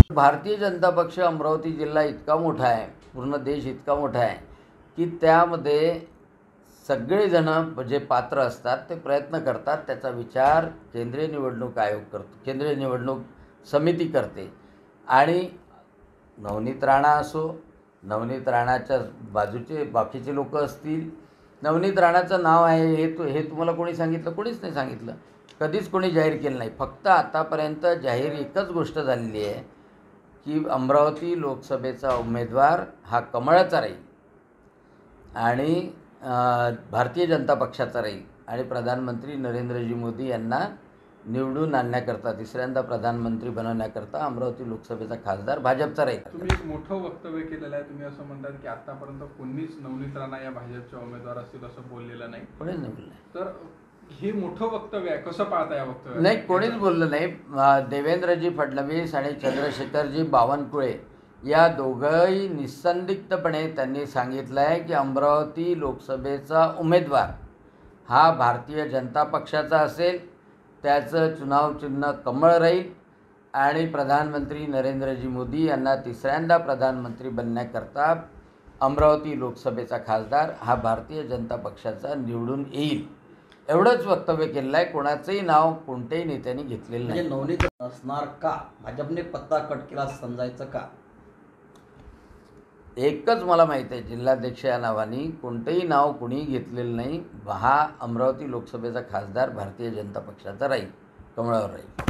भारतीय जनता पक्ष अमरावती जिल्हा इतका मोठा आहे, पूर्ण देश इतका मोठा आहे की त्यामध्ये सगळेजण जे पात्र असतात ते प्रयत्न करतात, त्याचा विचार केंद्रीय निवडणूक आयोग करतो, केंद्रीय निवडणूक समिती करते. आणि नवनीत राणा असो, नवनीत राणाच्या बाजूचे बाकीचे लोक असतील, नवनीत राणाचं नाव आहे हे तुम्हाला कोणी सांगितलं? कोणीच नाही सांगितलं, कधीच कोणी जाहीर केलं नाही. फक्त आतापर्यंत जाहीर एकच गोष्ट झालेली आहे की अमरावती लोकसभेचा उमेदवार हा कमळाचा राहील आणि भारतीय जनता पक्षाचा राहील आणि प्रधानमंत्री नरेंद्रजी मोदी यांना निवडून आणण्याकरता, तिसऱ्यांदा प्रधानमंत्री बनवण्याकरता अमरावती लोकसभेचा खासदार भाजपचा राहील. तुम्ही एक मोठं वक्तव्य केलेलं आहे. तुम्ही असं म्हणतात की आतापर्यंत कोणीच नवनीत राणा या भाजपचे उमेदवार असतील असं बोललेलं नाही. कोणीच नाही बोललं. तर हे मोठं वक्तव्य आहे, कसं पाहता या वक्तव्य? नाही, कोणीच बोललं नाही. देवेंद्रजी फडणवीस आणि चंद्रशेखरजी बावनकुळे या दोघंही निसंदिग्धपणे त्यांनी सांगितलं आहे की अमरावती लोकसभेचा उमेदवार हा भारतीय जनता पक्षाचा असेल, त्याचं चुनाव चिन्ह कमळ राहील आणि प्रधानमंत्री नरेंद्रजी मोदी यांना तिसऱ्यांदा प्रधानमंत्री बनण्याकरता अमरावती लोकसभेचा खासदार हा भारतीय जनता पक्षाचा निवडून येईल, एवढंच वक्तव्य केलेलं आहे. कोणाचंही नाव कोणत्याही नेत्यांनी घेतलेलं नाही. नवनीत असणार का? भाजपने पत्ता कट केला समजायचं का? एकच मला माहीत आहे, जिल्हाध्यक्ष या नावाने कोणतंही नाव कोणी घेतलेलं नाही. हा अमरावती लोकसभेचा खासदार भारतीय जनता पक्षाचा राहील, कमळावर राहील.